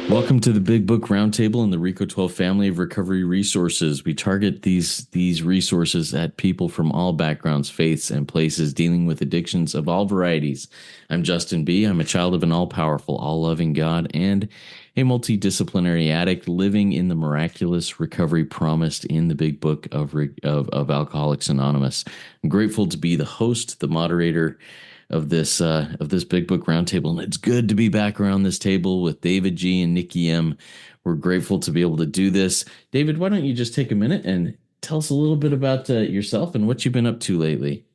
Welcome to the Big Book Roundtable and the RICO 12 family of recovery resources. We target these resources at people from all backgrounds, faiths, and places dealing with addictions of all varieties. I'm Justin B. I'm a child of an all-powerful, all-loving God and a multidisciplinary addict living in the miraculous recovery promised in the Big Book of Alcoholics Anonymous. I'm grateful to be the host, the moderator of this Big Book Roundtable, and it's good to be back around this table with David G and Nikki M. We're grateful to be able to do this. David, why don't you just take a minute and tell us a little bit about yourself and what you've been up to lately?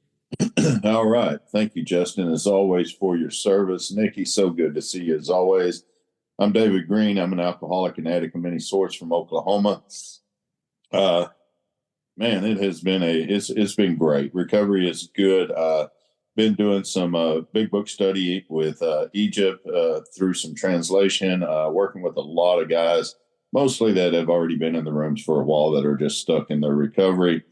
All right. Thank you, Justin, as always, for your service. Nikki, so good to see you as always. I'm David Green. I'm an alcoholic and addict of many sorts from Oklahoma. Man, it has been it's been great. Recovery is good. Been doing some big book study with Egypt through some translation, working with a lot of guys, mostly that have already been in the rooms for a while that are just stuck in their recovery.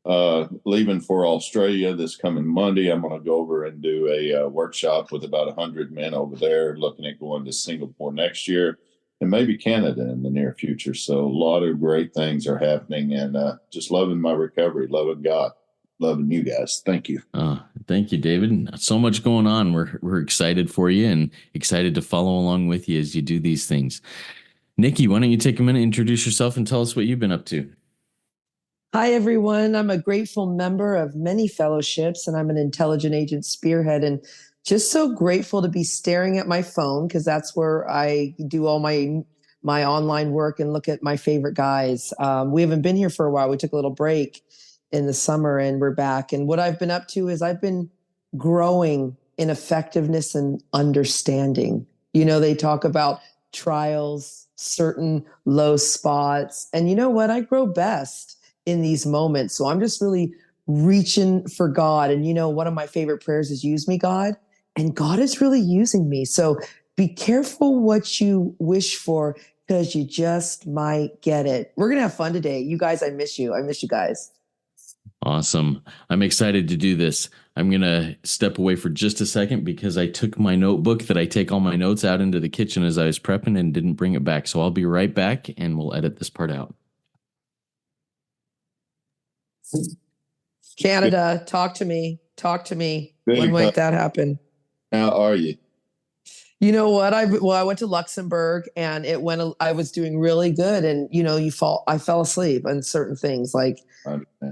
Leaving for Australia this coming Monday. I'm going to go over and do a workshop with about 100 men over there, looking at going to Singapore next year and maybe Canada in the near future. So a lot of great things are happening, and just loving my recovery, loving God, loving you guys. Thank you. Thank you, David. So much going on. We're excited for you and excited to follow along with you as you do these things. Nikki, why don't you take a minute, introduce yourself, and tell us what you've been up to? Hi, everyone. I'm a grateful member of many fellowships, and I'm an intelligent agent spearhead, and just so grateful to be staring at my phone because that's where I do all my online work and look at my favorite guys. We haven't been here for a while. We took a little break in the summer, and we're back. And what I've been up to is I've been growing in effectiveness and understanding. You know, they talk about trials, certain low spots, and you know what? I grow best in these moments. So I'm just really reaching for God. And, you know, one of my favorite prayers is use me, God. And God is really using me. So be careful what you wish for because you just might get it. We're going to have fun today. You guys, I miss you. I miss you guys. Awesome. I'm excited to do this. I'm going to step away for just a second because I took my notebook that I take all my notes out into the kitchen as I was prepping and didn't bring it back. So I'll be right back and we'll edit this part out. Canada, talk to me. Talk to me. When might that happen? How are you? You know what? I went to Luxembourg and I was doing really good. And you know, I fell asleep on certain things. Like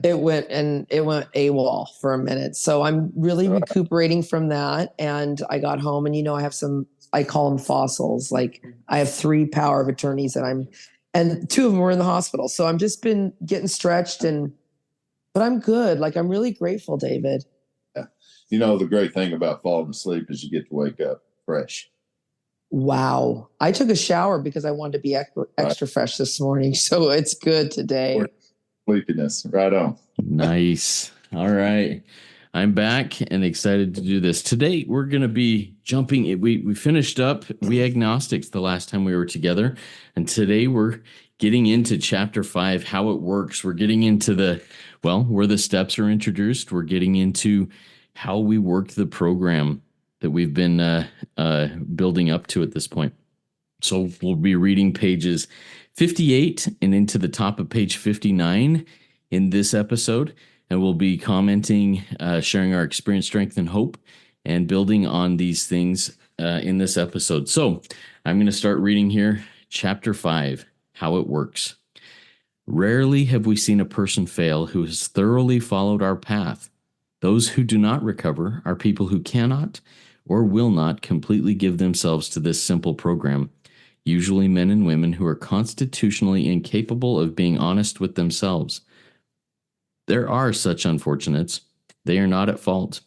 it went AWOL for a minute. So I'm really recuperating from that. And I got home and, you know, I call them fossils. Like I have 3 power of attorneys and 2 of them were in the hospital. So I'm just been getting stretched but I'm good. Like, I'm really grateful, David. Yeah. You know, the great thing about falling asleep is you get to wake up fresh. Wow. I took a shower because I wanted to be extra fresh this morning. So it's good today. Sleepiness. Right on. Nice. All right. I'm back and excited to do this. Today, we're going to be jumping. We finished up We Agnostics the last time we were together. And today we're getting into chapter 5, how it works. We're getting into where the steps are introduced. We're getting into how we work the program that we've been building up to at this point. So we'll be reading pages 58 and into the top of page 59 in this episode. And we'll be commenting, sharing our experience, strength, and hope, and building on these things in this episode. So I'm going to start reading here, chapter 5, how it works. Rarely have we seen a person fail who has thoroughly followed our path. Those who do not recover are people who cannot or will not completely give themselves to this simple program, usually men and women who are constitutionally incapable of being honest with themselves. There are such unfortunates. They are not at fault.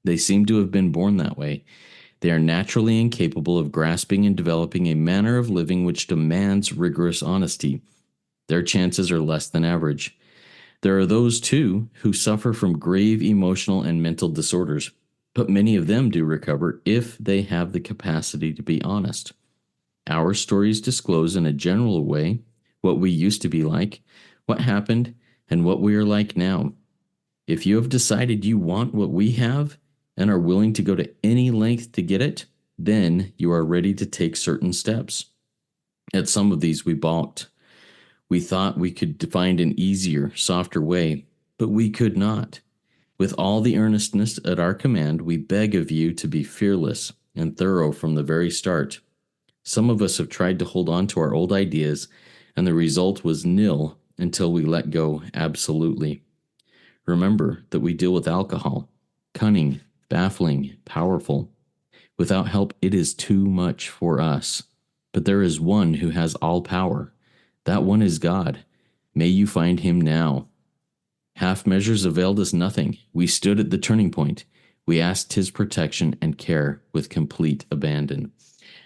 They seem to have been born that way. They are naturally incapable of grasping and developing a manner of living which demands rigorous honesty. Their chances are less than average. There are those, too, who suffer from grave emotional and mental disorders, but many of them do recover if they have the capacity to be honest. Our stories disclose in a general way what we used to be like, what happened, and what we are like now. If you have decided you want what we have and are willing to go to any length to get it, then you are ready to take certain steps. At some of these we balked. We thought we could find an easier, softer way, but we could not. With all the earnestness at our command, we beg of you to be fearless and thorough from the very start. Some of us have tried to hold on to our old ideas, and the result was nil until we let go absolutely. Remember that we deal with alcohol, cunning, baffling, powerful. Without help, it is too much for us. But there is one who has all power. That one is God. May you find him now. Half measures availed us nothing. We stood at the turning point. We asked his protection and care with complete abandon.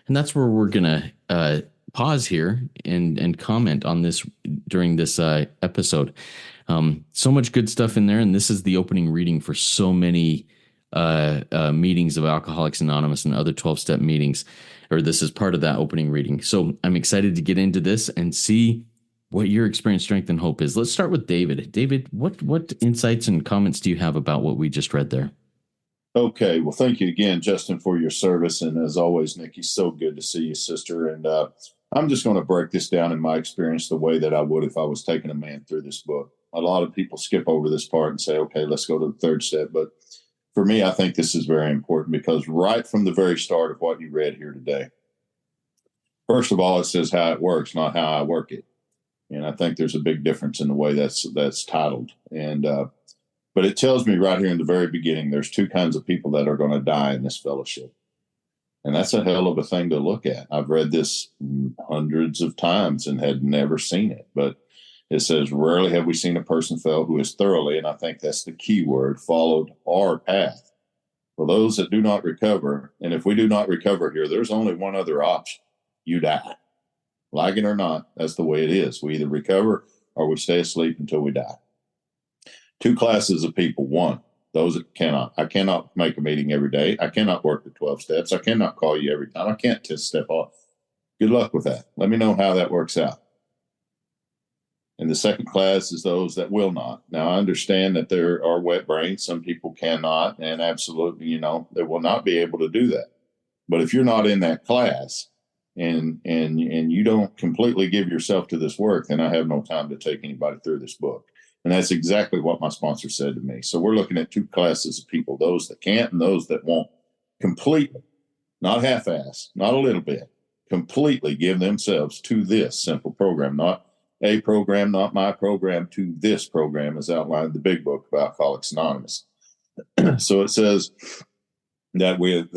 And that's where we're going to pause here and comment on this during this episode. So much good stuff in there. And this is the opening reading for so many meetings of Alcoholics Anonymous and other 12-step meetings, or this is part of that opening reading. So I'm excited to get into this and see what your experience, strength, and hope is. Let's start with David. David, what insights and comments do you have about what we just read there? Okay. Well, thank you again, Justin, for your service. And as always, Nikki, so good to see you, sister. And I'm just going to break this down in my experience the way that I would if I was taking a man through this book. A lot of people skip over this part and say, okay, let's go to the third step. But for me, I think this is very important because right from the very start of what you read here today, first of all, it says how it works, not how I work it. And I think there's a big difference in the way that's titled. And but it tells me right here in the very beginning, there's two kinds of people that are going to die in this fellowship. And that's a hell of a thing to look at. I've read this hundreds of times and had never seen it. But it says, rarely have we seen a person fail who is thoroughly, and I think that's the key word, followed our path. For those that do not recover, and if we do not recover here, there's only one other option. You die. Like it or not, that's the way it is. We either recover or we stay asleep until we die. Two classes of people. One, those that cannot. I cannot make a meeting every day. I cannot work the 12 steps. I cannot call you every time. I can't just step off. Good luck with that. Let me know how that works out. And the second class is those that will not. Now, I understand that there are wet brains. Some people cannot, and absolutely, they will not be able to do that. But if you're not in that class and you don't completely give yourself to this work, then I have no time to take anybody through this book. And that's exactly what my sponsor said to me. So we're looking at two classes of people, those that can't and those that won't, completely, not half-ass, not a little bit, completely give themselves to this simple program, not a program, not my program, to this program as outlined in the Big Book of Alcoholics Anonymous. So it says that with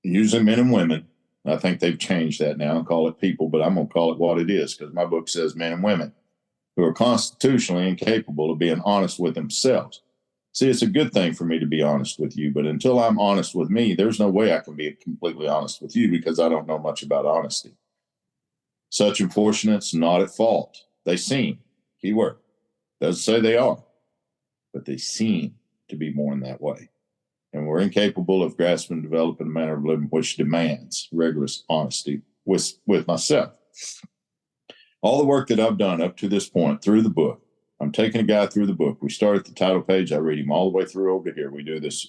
usually men and women, I think they've changed that now and call it people, but I'm going to call it what it is because my book says men and women who are constitutionally incapable of being honest with themselves. See, it's a good thing for me to be honest with you, but until I'm honest with me, there's no way I can be completely honest with you because I don't know much about honesty. Such unfortunates not at fault. They seem, keyword, doesn't say they are, but they seem to be more in that way. And we're incapable of grasping and developing a manner of living which demands rigorous honesty with myself. All the work that I've done up to this point through the book, I'm taking a guy through the book. We start at the title page. I read him all the way through over here. We do this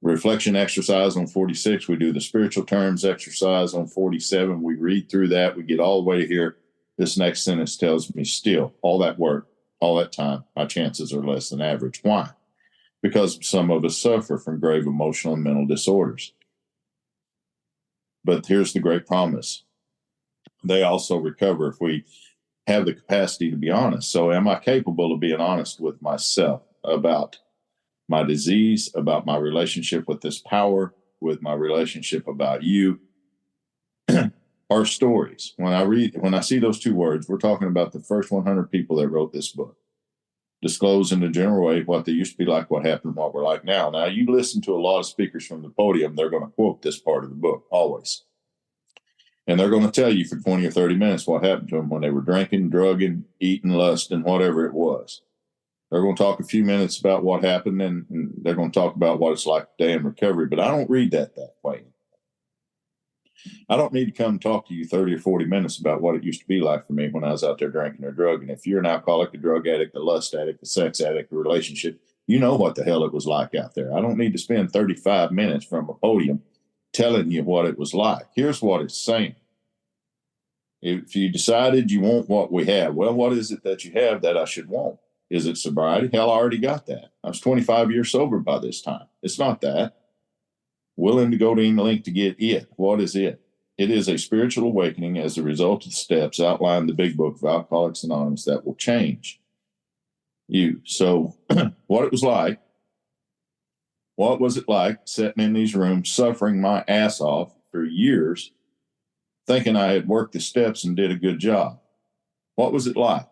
reflection exercise on 46. We do the spiritual terms exercise on 47. We read through that. We get all the way here. This next sentence tells me still all that work, all that time, my chances are less than average. Why? Because some of us suffer from grave emotional and mental disorders. But here's the great promise. They also recover if we have the capacity to be honest. So am I capable of being honest with myself about my disease, about my relationship with this power, with my relationship about you? Our stories. When I see those two words, we're talking about the first 100 people that wrote this book. Disclose in a general way what they used to be like, what happened, what we're like now. Now, you listen to a lot of speakers from the podium, they're going to quote this part of the book, always. And they're going to tell you for 20 or 30 minutes what happened to them when they were drinking, drugging, eating, lusting, whatever it was. They're going to talk a few minutes about what happened, and they're going to talk about what it's like today in recovery. But I don't read that way. I don't need to come talk to you 30 or 40 minutes about what it used to be like for me when I was out there drinking or drugging. If you're an alcoholic, a drug addict, a lust addict, a sex addict, a relationship, you know what the hell it was like out there. I don't need to spend 35 minutes from a podium telling you what it was like. Here's what it's saying. If you decided you want what we have, well, what is it that you have that I should want? Is it sobriety? Hell, I already got that. I was 25 years sober by this time. It's not that. Willing to go to any length to get it. What is it? It is a spiritual awakening as a result of the steps outlined in the Big Book of Alcoholics Anonymous that will change you. So what was it like sitting in these rooms, suffering my ass off for years, thinking I had worked the steps and did a good job? What was it like?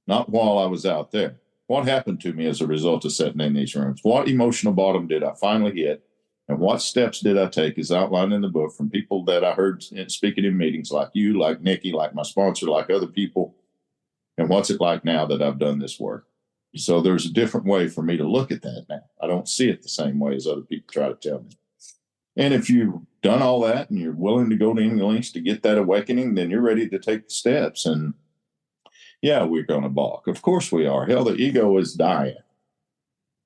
Not while I was out there. What happened to me as a result of sitting in these rooms? What emotional bottom did I finally hit? And what steps did I take as outlined in the book from people that I heard speaking in meetings like you, like Nikki, like my sponsor, like other people? And what's it like now that I've done this work? So there's a different way for me to look at that now. I don't see it the same way as other people try to tell me. And if you've done all that and you're willing to go to any lengths to get that awakening, then you're ready to take the steps. And yeah, we're going to balk. Of course we are. Hell, the ego is dying.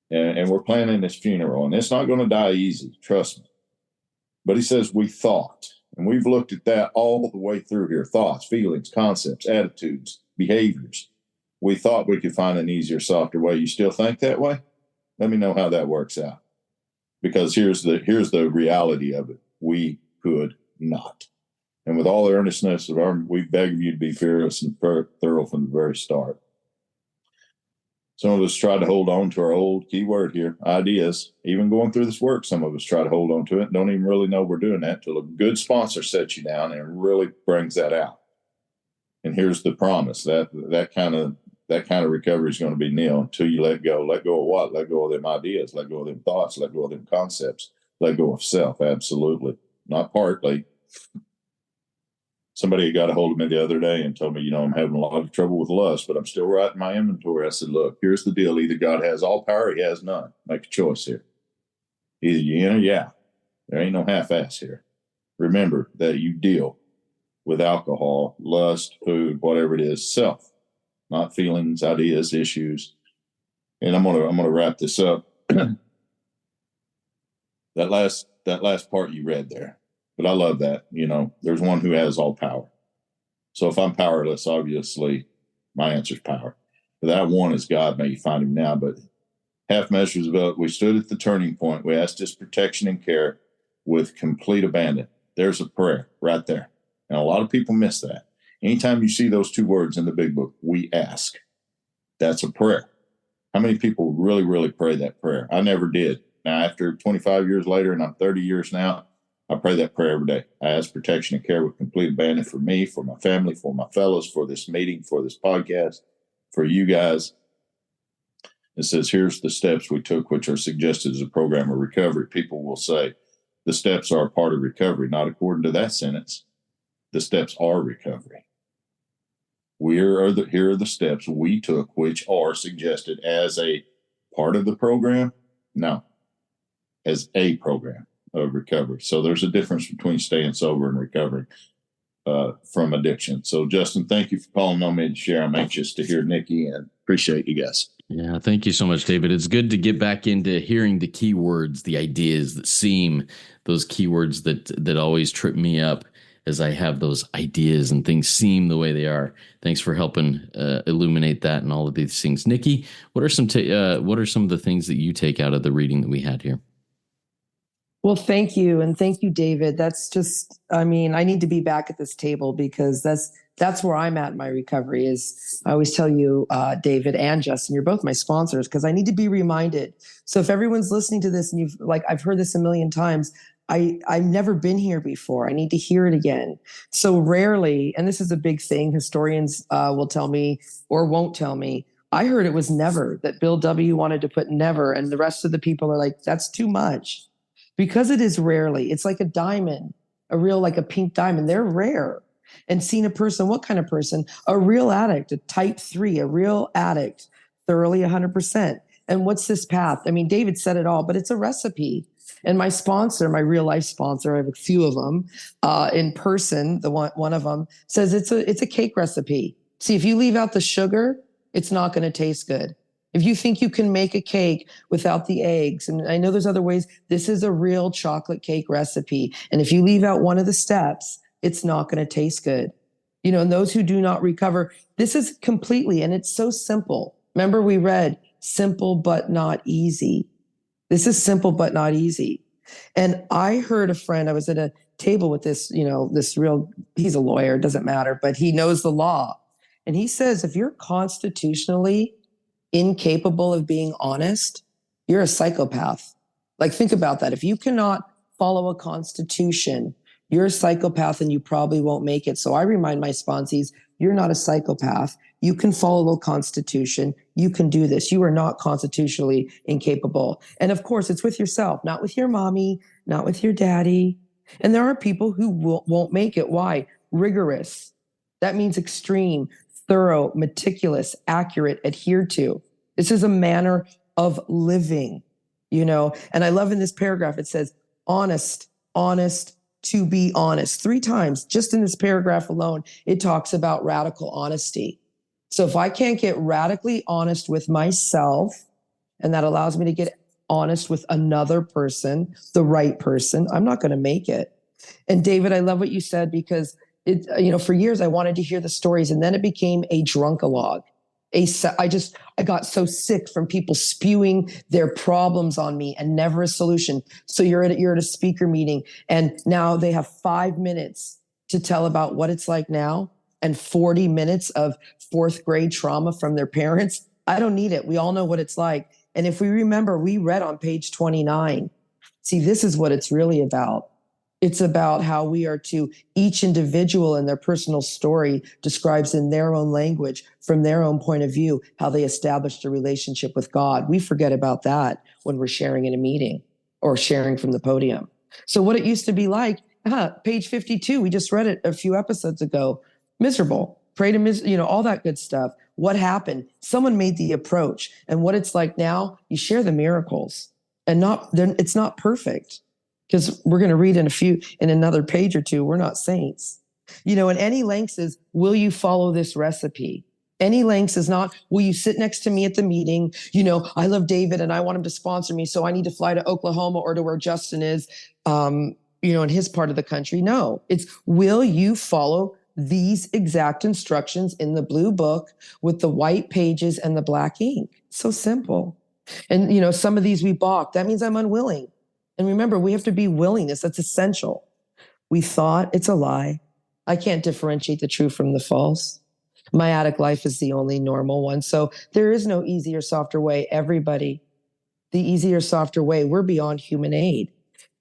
And we're planning this funeral, and it's not going to die easy, trust me. But he says we thought, and we've looked at that all the way through here: thoughts, feelings, concepts, attitudes, behaviors. We thought we could find an easier, softer way. You still think that way? Let me know how that works out. Because here's the reality of it: we could not. And with all the earnestness of we beg of you to be fearless and thorough from the very start. Some of us try to hold on to our old keyword here, ideas. Even going through this work, some of us try to hold on to it and don't even really know we're doing that until a good sponsor sets you down and really brings that out. And here's the promise: that kind of recovery is going to be nil until you let go. Let go of what? Let go of them ideas. Let go of them thoughts. Let go of them concepts. Let go of self. Absolutely, not partly. Somebody got a hold of me the other day and told me, I'm having a lot of trouble with lust, but I'm still writing my inventory. I said, look, here's the deal. Either God has all power, he has none. Make a choice here. Either you in or you out. There ain't no half-ass here. Remember that you deal with alcohol, lust, food, whatever it is, self, not feelings, ideas, issues. And I'm gonna wrap this up. That last part you read there. But I love that. There's one who has all power. So if I'm powerless, obviously my answer is power. But that one is God. May you find him now. But half measures about, we stood at the turning point. We asked his protection and care with complete abandon. There's a prayer right there. And a lot of people miss that. Anytime you see those two words in the Big Book, we ask. That's a prayer. How many people really, really pray that prayer? I never did. Now, after 25 years later, and I'm 30 years now, I pray that prayer every day. I ask protection and care with complete abandon for me, for my family, for my fellows, for this meeting, for this podcast, for you guys. It says, here's the steps we took, which are suggested as a program of recovery. People will say the steps are a part of recovery. Not according to that sentence. The steps are recovery. Here are the steps we took, which are suggested as a part of the program. No, as a program of recovery. So there's a difference between staying sober and recovering from addiction. So Justin, thank you for calling on me to share. I'm anxious to hear Nikki and appreciate you guys. Yeah, thank you so much, David. It's good to get back into hearing the keywords, the ideas that seem, those keywords that always trip me up as I have those ideas and things seem the way they are. Thanks for helping illuminate that and all of these things. Nikki, what are some of the things that you take out of the reading that we had here? Well, thank you. And thank you, David. That's just, I need to be back at this table because that's where I'm at in my recovery. Is I always tell you, David and Justin, you're both my sponsors because I need to be reminded. So if everyone's listening to this and I've heard this a million times, I've never been here before. I need to hear it again. So rarely, and this is a big thing, historians will tell me or won't tell me, I heard it was never, that Bill W. wanted to put never, and the rest of the people are like, that's too much. Because it is rarely, it's like a diamond, like a pink diamond. They're rare. And seeing a person, what kind of person? A real addict, a type 3, a real addict, thoroughly 100%. And what's this path? David said it all, but it's a recipe. And my sponsor, my real life sponsor, I have a few of them in person. One of them says it's a cake recipe. See, if you leave out the sugar, it's not going to taste good. If you think you can make a cake without the eggs, and I know there's other ways, this is a real chocolate cake recipe. And if you leave out one of the steps, it's not going to taste good. And those who do not recover, this is completely, and it's so simple. Remember, we read simple but not easy. This is simple but not easy. And I heard a friend, I was at a table with this, he's a lawyer, doesn't matter, but he knows the law. And he says, if you're constitutionally incapable of being honest, you're a psychopath. Like, think about that. If you cannot follow a constitution, you're a psychopath and you probably won't make it. So I remind my sponsees, you're not a psychopath. You can follow the Constitution. You can do this. You are not constitutionally incapable. And of course, it's with yourself, not with your mommy, not with your daddy. And there are people who won't make it. Why? Rigorous. That means extreme, thorough, meticulous, accurate, adhered to. This is a manner of living, And I love in this paragraph, it says, honest, to be honest. 3 times, just in this paragraph alone, it talks about radical honesty. So if I can't get radically honest with myself, and that allows me to get honest with another person, the right person, I'm not going to make it. And David, I love what you said, because for years I wanted to hear the stories, and then it became a drunkalogue. I got so sick from people spewing their problems on me and never a solution. So you're at a speaker meeting, and now they have 5 minutes to tell about what it's like now, and 40 minutes of 4th grade trauma from their parents. I don't need it. We all know what it's like. And if we remember, we read on page 29. See, this is what it's really about. It's about how we are to, each individual in their personal story describes in their own language, from their own point of view, how they established a relationship with God. We forget about that when we're sharing in a meeting or sharing from the podium. So what it used to be like, page 52, we just read it a few episodes ago, miserable, pray to all that good stuff. What happened? Someone made the approach. And what it's like now, you share the miracles, and it's not perfect. Because we're going to read in another page or two, we're not saints. And any lengths is, will you follow this recipe? Any lengths is not, will you sit next to me at the meeting? I love David and I want him to sponsor me, so I need to fly to Oklahoma or to where Justin is, in his part of the country. No, it's, will you follow these exact instructions in the blue book with the white pages and the black ink? It's so simple. And, some of these we balk. That means I'm unwilling. And remember, we have to be willingness. That's essential. We thought, it's a lie. I can't differentiate the true from the false. My addict life is the only normal one. So there is no easier, softer way. Everybody, the easier, softer way. We're beyond human aid.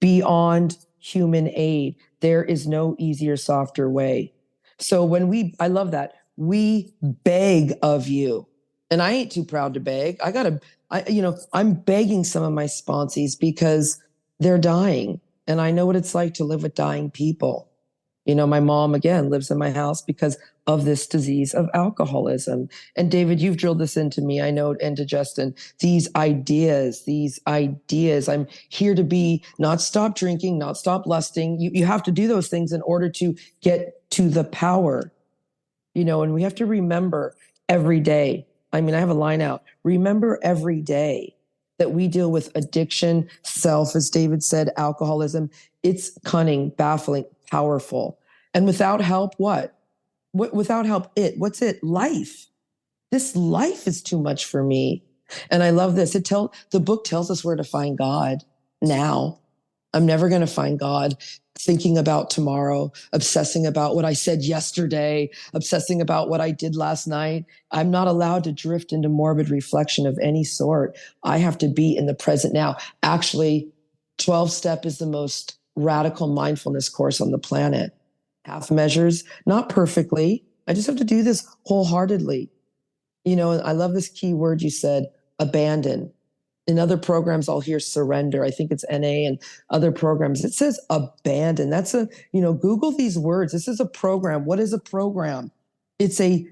Beyond human aid. There is no easier, softer way. So I love that. We beg of you. And I ain't too proud to beg. I'm begging some of my sponsees because they're dying. And I know what it's like to live with dying people. My mom, again, lives in my house because of this disease of alcoholism. And David, you've drilled this into me, I know, and to Justin, these ideas. I'm here to not stop drinking, not stop lusting. You have to do those things in order to get to the power, and we have to remember every day. I have a line out. Remember every day that we deal with addiction, self, as David said, alcoholism. It's cunning, baffling, powerful. And without help, what? Without help, what's it? Life. This life is too much for me. And I love this. The book tells us where to find God now. I'm never going to find God thinking about tomorrow, obsessing about what I said yesterday, obsessing about what I did last night. I'm not allowed to drift into morbid reflection of any sort. I have to be in the present now. Actually, 12-step is the most radical mindfulness course on the planet. Half measures, not perfectly. I just have to do this wholeheartedly. I love this key word you said, abandon. In other programs, I'll hear surrender. I think it's NA and other programs. It says abandon. Google these words. This is a program. What is a program? It's a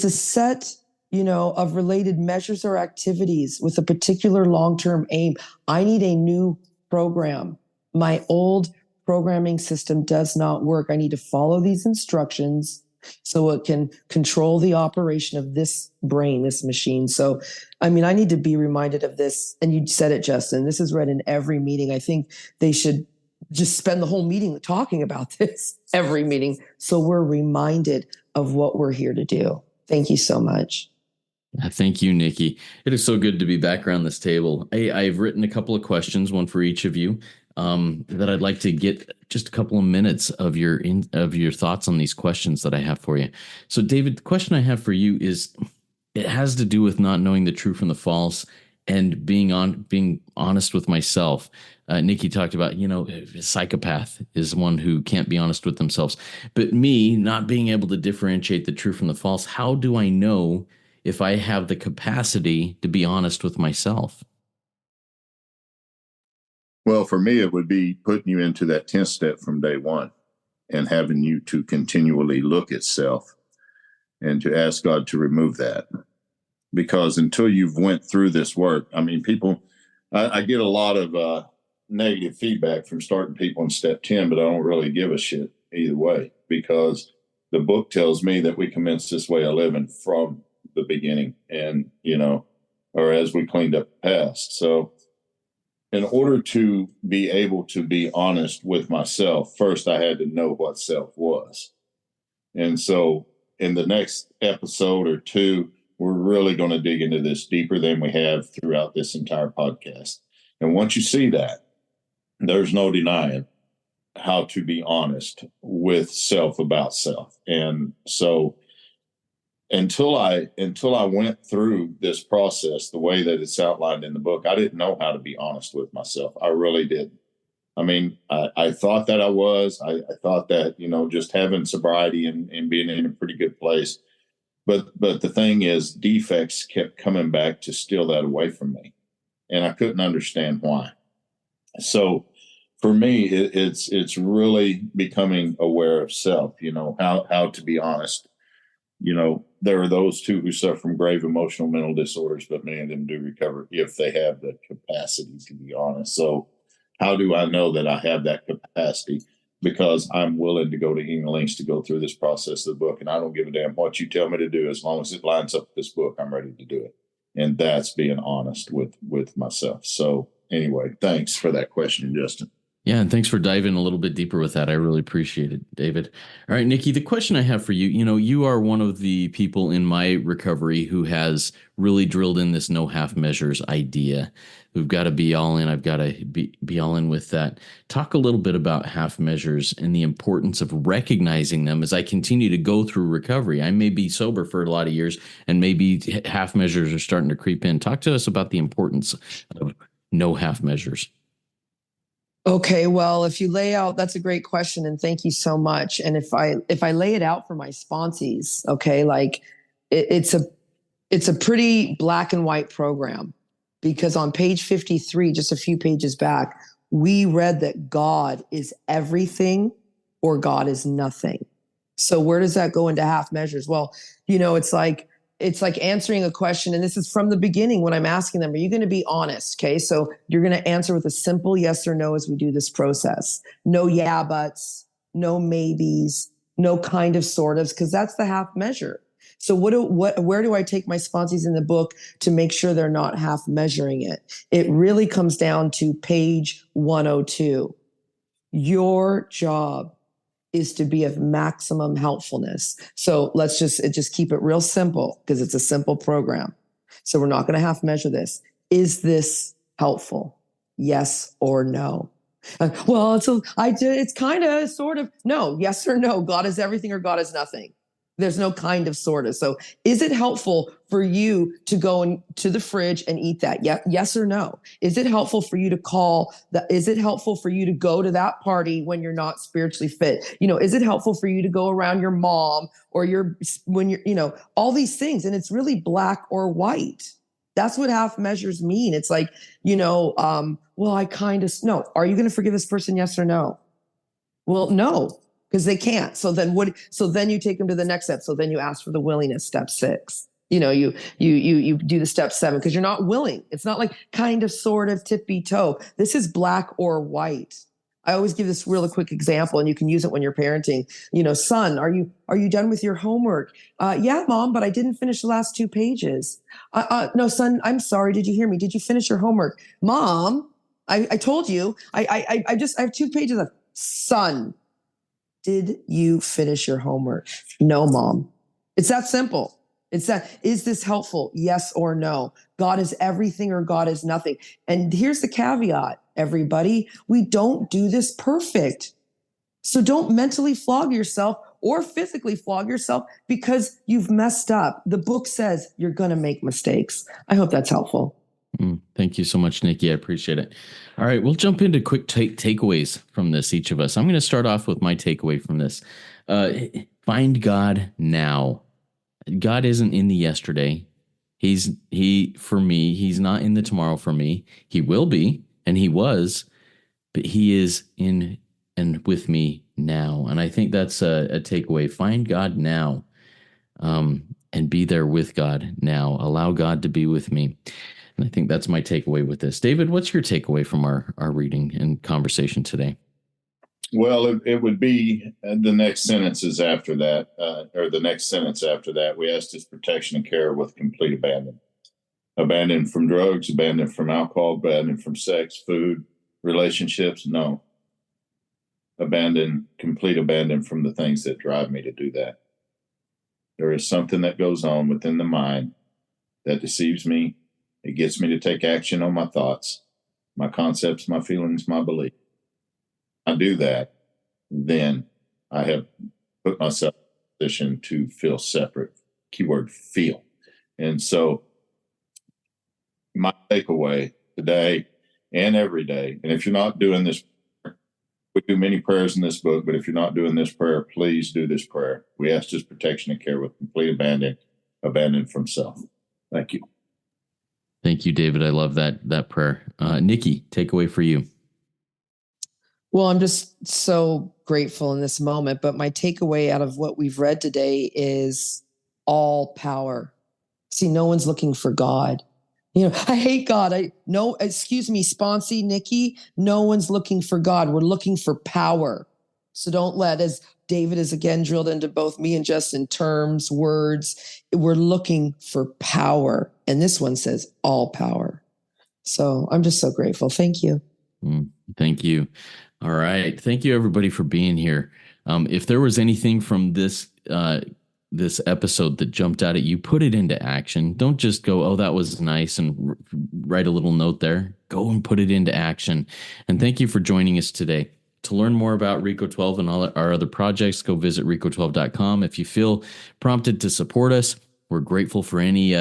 set, of related measures or activities with a particular long-term aim. I need a new program. My old programming system does not work. I need to follow these instructions so it can control the operation of this brain, this machine. So, I need to be reminded of this. And you said it, Justin. This is read in every meeting. I think they should just spend the whole meeting talking about this, every meeting. So we're reminded of what we're here to do. Thank you so much. Thank you, Nikki. It is so good to be back around this table. I've written a couple of questions, one for each of you, that I'd like to get just a couple of minutes of your thoughts on these questions that I have for you. So, David, the question I have for you is, it has to do with not knowing the true from the false and being honest with myself. Nikki talked about, a psychopath is one who can't be honest with themselves. But me not being able to differentiate the true from the false, how do I know if I have the capacity to be honest with myself? Well, for me, it would be putting you into that 10th step from day one and having you to continually look at self and to ask God to remove that. Because until you've went through this work, I mean, I get a lot of negative feedback from starting people in step 10, but I don't really give a shit either way, because the book tells me that we commence this way of living from the beginning, and, or as we cleaned up the past. So in order to be able to be honest with myself, first I had to know what self was. And so in the next episode or two, we're really going to dig into this deeper than we have throughout this entire podcast. And once you see that, there's no denying how to be honest with self about self. And so until I went through this process the way that it's outlined in the book, I didn't know how to be honest with myself. I really didn't. I mean, I thought that I was. I thought that, just having sobriety and being in a pretty good place. But the thing is, defects kept coming back to steal that away from me. And I couldn't understand why. So for me, it's really becoming aware of self, how to be honest. There are those too who suffer from grave emotional mental disorders, but many of them do recover if they have the capacity to be honest. So how do I know that I have that capacity? Because I'm willing to go to any lengths to go through this process of the book. And I don't give a damn what you tell me to do. As long as it lines up with this book, I'm ready to do it. And that's being honest with myself. So anyway, thanks for that question, Justin. Yeah, and thanks for diving a little bit deeper with that. I really appreciate it, David. All right, Nikki, the question I have for you, you are one of the people in my recovery who has really drilled in this no half measures idea. We've got to be all in. I've got to be all in with that. Talk a little bit about half measures and the importance of recognizing them as I continue to go through recovery. I may be sober for a lot of years, and maybe half measures are starting to creep in. Talk to us about the importance of no half measures. Okay, well, if you lay out, that's a great question, and thank you so much. And if I lay it out for my sponsees, okay, like it's a pretty black and white program, because on page 53, just a few pages back, we read that God is everything or God is nothing. So where does that go into half measures? Well, it's like answering a question, and this is from the beginning when I'm asking them, are you going to be honest? Okay, so you're going to answer with a simple yes or no as we do this process. No yeah buts, no maybes, no kind of sort of, because that's the half measure. So where do I take my sponsees in the book to make sure they're not half measuring it? It really comes down to page 102. Your job is to be of maximum helpfulness. So let's just keep it real simple, because it's a simple program. So we're not going to half measure this. Is this helpful? Yes or no? Well, it's kind of, sort of. No, yes or no. God is everything or God is nothing. There's no kind of, sort of. So is it helpful for you to go to the fridge and eat that? Yes or no? Is it helpful for you to is it helpful for you to go to that party when you're not spiritually fit? Is it helpful for you to go around your mom or when you're, all these things? And it's really black or white. That's what half measures mean. It's like, well, I kind of, no. Are you going to forgive this person? Yes or no? Well, no. Because they can't. So then you take them to the next step. So then you ask for the willingness, step 6. You do the step 7 because you're not willing. It's not like kind of, sort of, tippy toe. This is black or white. I always give this real quick example, and you can use it when you're parenting. Son, are you done with your homework? Yeah, Mom, but I didn't finish the last 2 pages. No, son, I'm sorry. Did you hear me? Did you finish your homework? Mom, I told you, I have 2 pages of son. Did you finish your homework? No, mom. It's that simple. It's that, is this helpful? Yes or no. God is everything or God is nothing. And here's the caveat, everybody. We don't do this perfect. So don't mentally flog yourself or physically flog yourself because you've messed up. The book says you're going to make mistakes. I hope that's helpful. Thank you so much, Nikki. I appreciate it. All right, we'll jump into quick takeaways from this, each of us. I'm going to start off with my takeaway from this. Find God now. God isn't in the yesterday. For me, he's not in the tomorrow for me. He will be, and he was, but he is in and with me now. And I think that's a takeaway. Find God now, and be there with God now. Allow God to be with me. And I think that's my takeaway with this. David, what's your takeaway from our reading and conversation today? Well, it would be the next sentences after that, or the next sentence after that. We asked his protection and care with complete abandon. Abandon from drugs, abandon from alcohol, abandon from sex, food, relationships. No. Complete abandon from the things that drive me to do that. There is something that goes on within the mind that deceives me. It gets me to take action on my thoughts, my concepts, my feelings, my beliefs. I do that, then I have put myself in a position to feel separate. Keyword feel. And so my takeaway today and every day, and if you're not doing this, we do many prayers in this book, but if you're not doing this prayer, please do this prayer. We ask his protection and care with complete abandon from self. Thank you. Thank you, David. I love that prayer. Nikki, takeaway for you. Well, I'm just so grateful in this moment, but my takeaway out of what we've read today is all power. See, no one's looking for God. I hate God. Excuse me, Sponsy, Nikki, no one's looking for God. We're looking for power. So don't let, as David is again drilled into both me and Justin, terms, words, we're looking for power. And this one says all power. So I'm just so grateful. Thank you. Thank you. All right. Thank you, everybody, for being here. If there was anything from this episode that jumped out at you, put it into action. Don't just go, oh, that was nice, and write a little note there. Go and put it into action. And thank you for joining us today. To learn more about RICO 12 and all our other projects, go visit RICO12.com. If you feel prompted to support us, we're grateful for any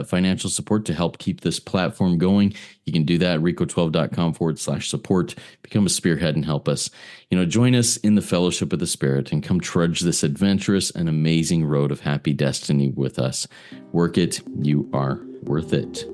financial support to help keep this platform going. You can do that at RICO12.com/support. Become a spearhead and help us. Join us in the fellowship of the Spirit and come trudge this adventurous and amazing road of happy destiny with us. Work it. You are worth it.